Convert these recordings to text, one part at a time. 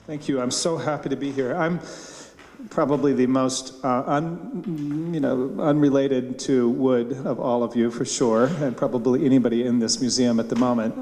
Thank you. I'm so happy to be here. I'm probably the most unrelated to wood of all of you, for sure, and probably anybody in this museum at the moment.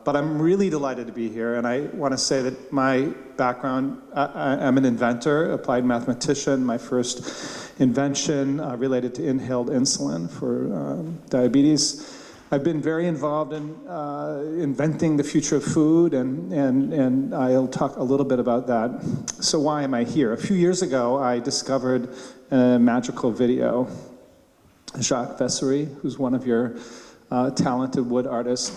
But I'm really delighted to be here, and I want to say that my background, I'm an inventor, applied mathematician. My first invention related to inhaled insulin for diabetes. I've been very involved in inventing the future of food, and I'll talk a little bit about that. So why am I here? A few years ago, I discovered a magical video. Jacques Vessery, who's one of your talented wood artists,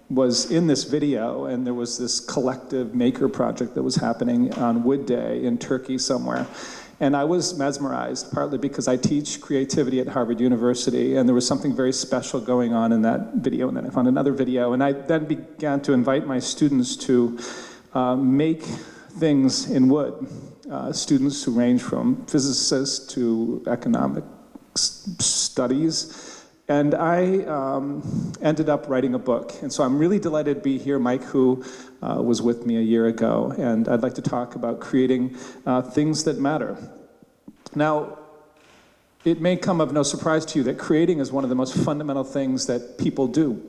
was in this video, and there was this collective maker project that was happening on Wood Day in Turkey somewhere. And I was mesmerized, partly because I teach creativity at Harvard University, and there was something very special going on in that video. And then I found another video, and I then began to invite my students to make things in wood. Students who range from physicists to economic studies. And I ended up writing a book. And so I'm really delighted to be here. Mike, who was with me a year ago, and I'd like to talk about creating things that matter. Now, it may come of no surprise to you that creating is one of the most fundamental things that people do.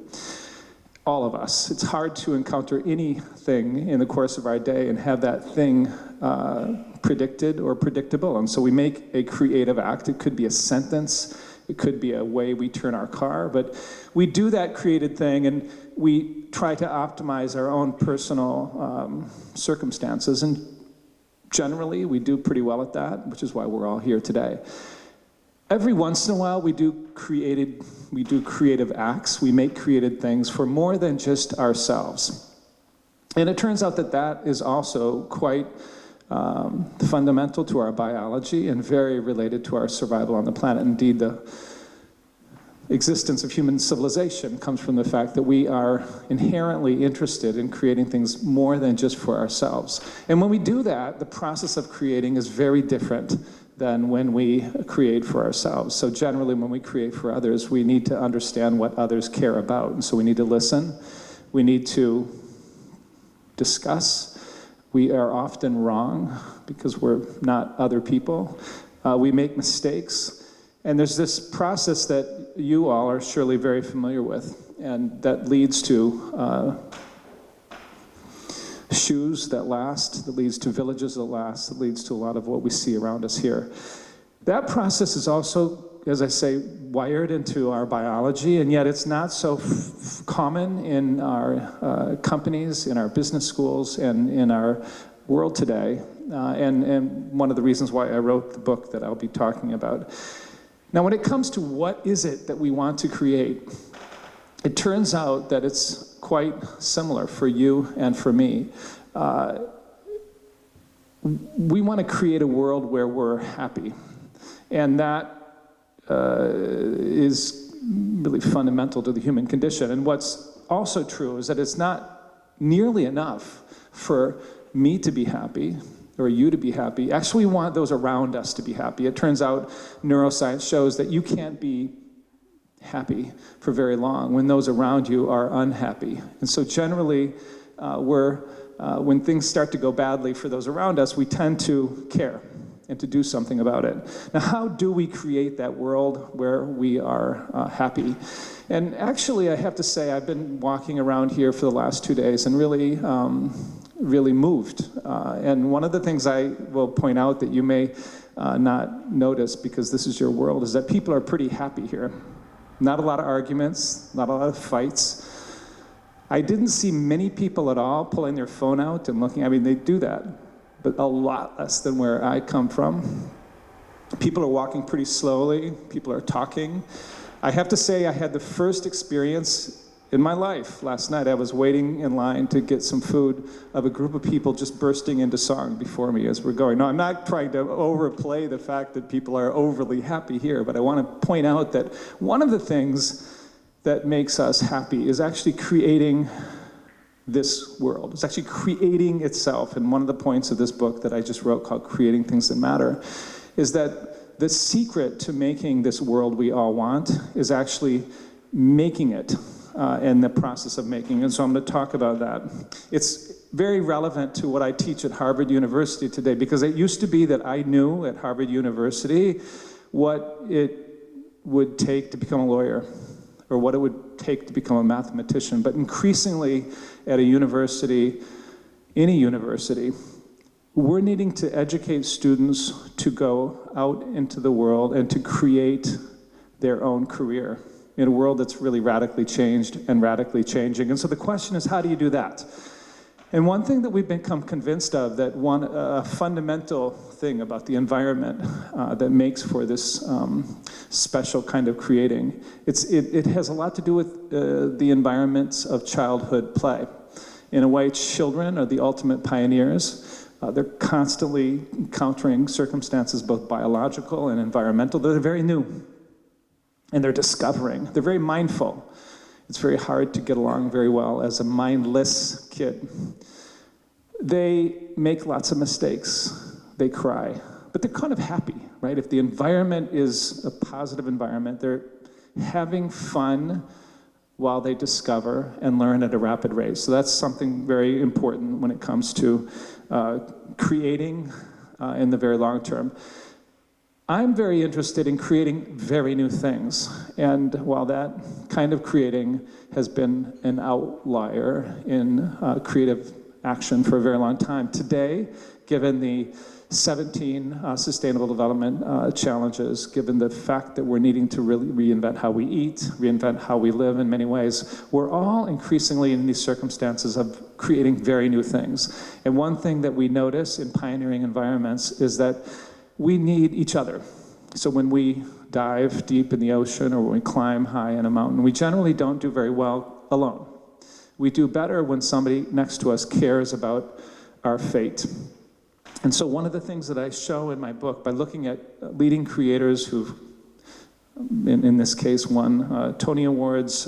All of us. It's hard to encounter anything in the course of our day and have that thing predicted or predictable. And so we make a creative act. It could be a sentence. It could be a way we turn our car, but we do that created thing and we try to optimize our own personal circumstances, and generally we do pretty well at that, which is why we're all here today. Every once in a while we do creative acts, we make created things for more than just ourselves. And it turns out that that is also quite fundamental to our biology and very related to our survival on the planet. Indeed, the existence of human civilization comes from the fact that we are inherently interested in creating things more than just for ourselves. And when we do that, the process of creating is very different than when we create for ourselves. So generally, when we create for others, we need to understand what others care about. And so we need to listen, we need to discuss. We are often wrong because we're not other people. We make mistakes. And there's this process that you all are surely very familiar with, and that leads to shoes that last, that leads to villages that last, that leads to a lot of what we see around us here. That process is also, as I say, wired into our biology, and yet it's not so common in our companies, in our business schools, and in our world today. And one of the reasons why I wrote the book that I'll be talking about. Now, when it comes to what is it that we want to create, it turns out that it's quite similar for you and for me. We want to create a world where we're happy. And that is really fundamental to the human condition. And what's also true is that it's not nearly enough for me to be happy or you to be happy. Actually, we want those around us to be happy. It turns out neuroscience shows that you can't be happy for very long when those around you are unhappy. And so generally, when things start to go badly for those around us, we tend to care and to do something about it. Now, how do we create that world where we are happy? And actually, I have to say, I've been walking around here for the last 2 days and really moved. And one of the things I will point out that you may not notice, because this is your world, is that people are pretty happy here. Not a lot of arguments, not a lot of fights. I didn't see many people at all pulling their phone out and looking. I mean, they do that, but a lot less than where I come from. People are walking pretty slowly. People are talking. I have to say, I had the first experience in my life last night. I was waiting in line to get some food of a group of people just bursting into song before me as we're going. Now, I'm not trying to overplay the fact that people are overly happy here, but I want to point out that one of the things that makes us happy is actually creating this world. It's actually creating itself. And one of the points of this book that I just wrote called Creating Things That Matter is that the secret to making this world we all want is actually making it and the process of making. And so I'm going to talk about that. It's very relevant to what I teach at Harvard University today, because it used to be that I knew at Harvard University what it would take to become a lawyer, or what it would take to become a mathematician. But increasingly at a university, any university, we're needing to educate students to go out into the world and to create their own career in a world that's really radically changed and radically changing. And so the question is, how do you do that? And one thing that we've become convinced of, that one fundamental thing about the environment that makes for this special kind of creating, it has a lot to do with the environments of childhood play. In a way, children are the ultimate pioneers. They're constantly encountering circumstances, both biological and environmental, that are very new. And they're discovering. They're very mindful. It's very hard to get along very well as a mindless kid. They make lots of mistakes. They cry. But they're kind of happy, right? If the environment is a positive environment, they're having fun while they discover and learn at a rapid rate. So that's something very important when it comes to creating in the very long term. I'm very interested in creating very new things. And while that kind of creating has been an outlier in creative action for a very long time, today, given the 17 Sustainable Development Challenges, given the fact that we're needing to really reinvent how we eat, reinvent how we live in many ways, we're all increasingly in these circumstances of creating very new things. And one thing that we notice in pioneering environments is that we need each other. So when we dive deep in the ocean or when we climb high in a mountain, we generally don't do very well alone. We do better when somebody next to us cares about our fate. And so one of the things that I show in my book, by looking at leading creators who've, in this case, won Tony Awards,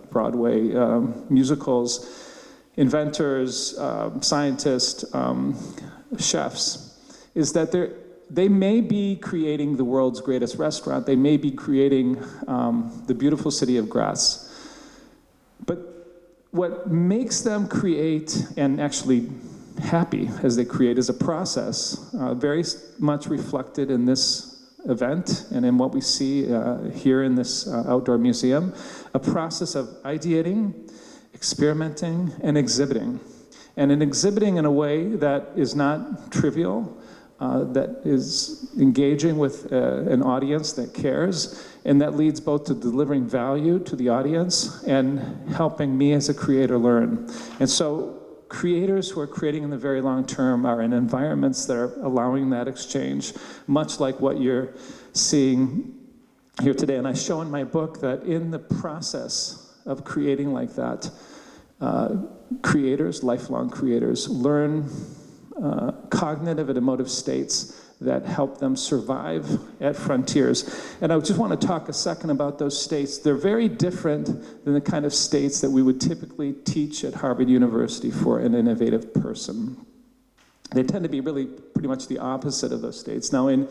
Broadway musicals, inventors, scientists, chefs, is that they may be creating the world's greatest restaurant, they may be creating the beautiful city of Grasse, but what makes them create and actually happy as they create is a process very much reflected in this event and in what we see here in this outdoor museum, a process of ideating, experimenting, and exhibiting. And in exhibiting in a way that is not trivial, that is engaging with an audience that cares, and that leads both to delivering value to the audience and helping me as a creator learn. And so creators who are creating in the very long term are in environments that are allowing that exchange, much like what you're seeing here today. And I show in my book that in the process of creating like that, creators, lifelong creators, learn cognitive and emotive states that help them survive at frontiers. And I just want to talk a second about those states. They're very different than the kind of states that we would typically teach at Harvard University for an innovative person. They tend to be really pretty much the opposite of those states. Now, in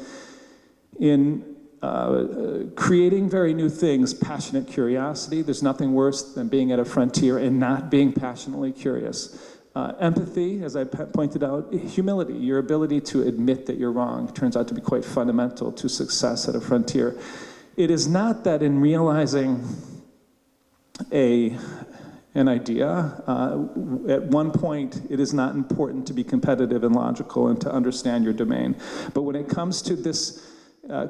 creating very new things, passionate curiosity, there's nothing worse than being at a frontier and not being passionately curious. Empathy, as I pointed out, humility, your ability to admit that you're wrong, turns out to be quite fundamental to success at a frontier. It is not that in realizing an idea, at one point it is not important to be competitive and logical and to understand your domain. But when it comes to this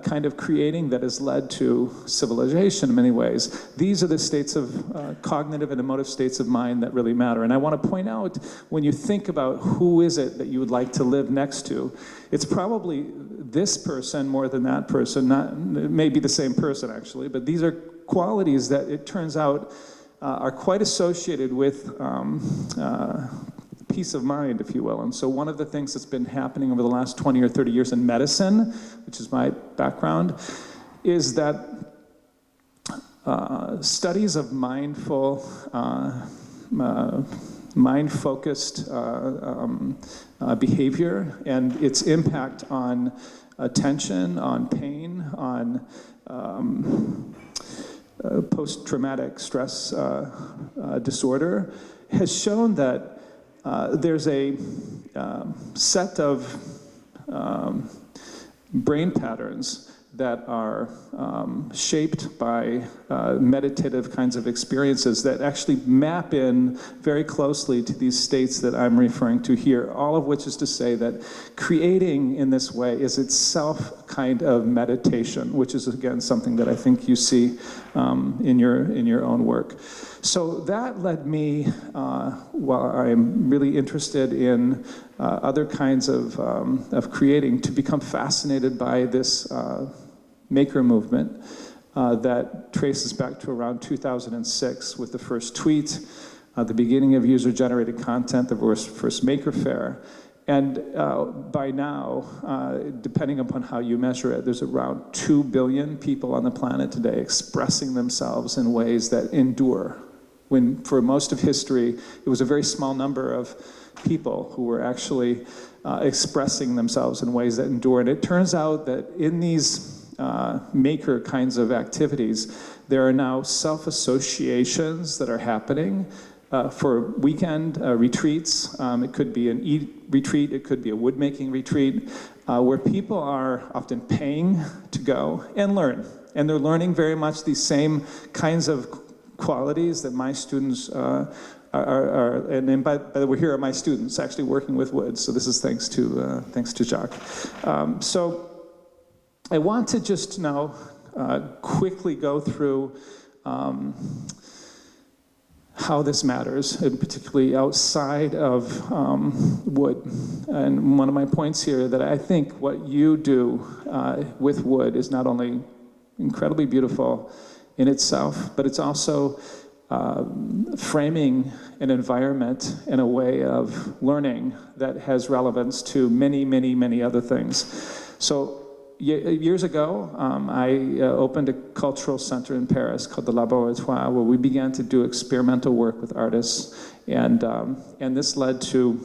kind of creating that has led to civilization in many ways, these are the states of cognitive and emotive states of mind that really matter. And I want to point out, when you think about who is it that you would like to live next to, it's probably this person more than that person. It may be the same person actually, but these are qualities that it turns out are quite associated with peace of mind, if you will. And so one of the things that's been happening over the last 20 or 30 years in medicine, which is my background, is that studies of mind-focused behavior and its impact on attention, on pain, on post-traumatic stress disorder has shown that there's a set of brain patterns that are shaped by meditative kinds of experiences that actually map in very closely to these states that I'm referring to here, all of which is to say that creating in this way is itself a kind of meditation, which is, again, something that I think you see in your own work. So that led me, while I'm really interested in other kinds of creating, to become fascinated by this maker movement that traces back to around 2006 with the first tweet, the beginning of user-generated content, the first Maker Faire. And by now, depending upon how you measure it, there's around 2 billion people on the planet today expressing themselves in ways that endure. When for most of history, it was a very small number of people who were actually expressing themselves in ways that endure. And it turns out that in these maker kinds of activities, there are now self-associations that are happening for weekend retreats. It could be an eat retreat, it could be a wood-making retreat, where people are often paying to go and learn. And they're learning very much these same kinds of qualities that my students are, and by the way, here are my students actually working with wood. So this is thanks to Jacques. So I want to just now quickly go through how this matters, and particularly outside of wood. And one of my points here that I think what you do with wood is not only incredibly beautiful in itself, but it's also framing an environment in a way of learning that has relevance to many, many, many other things. So years ago, I opened a cultural center in Paris called the Laboratoire, where we began to do experimental work with artists, and this led to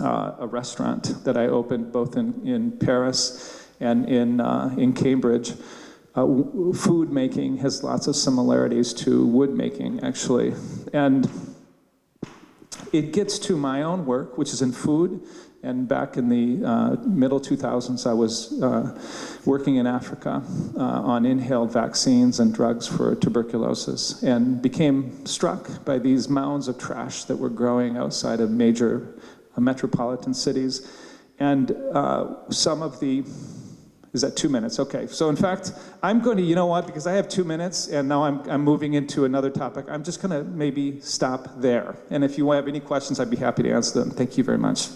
a restaurant that I opened both in Paris and in Cambridge. Food making has lots of similarities to wood making, actually, and it gets to my own work, which is in food. And back in the middle 2000s, I was working in Africa on inhaled vaccines and drugs for tuberculosis, and became struck by these mounds of trash that were growing outside of major metropolitan cities. And some of the, is that 2 minutes? Okay, so in fact, I'm going to, you know what, because I have 2 minutes and now I'm moving into another topic, I'm just gonna maybe stop there. And if you have any questions, I'd be happy to answer them. Thank you very much.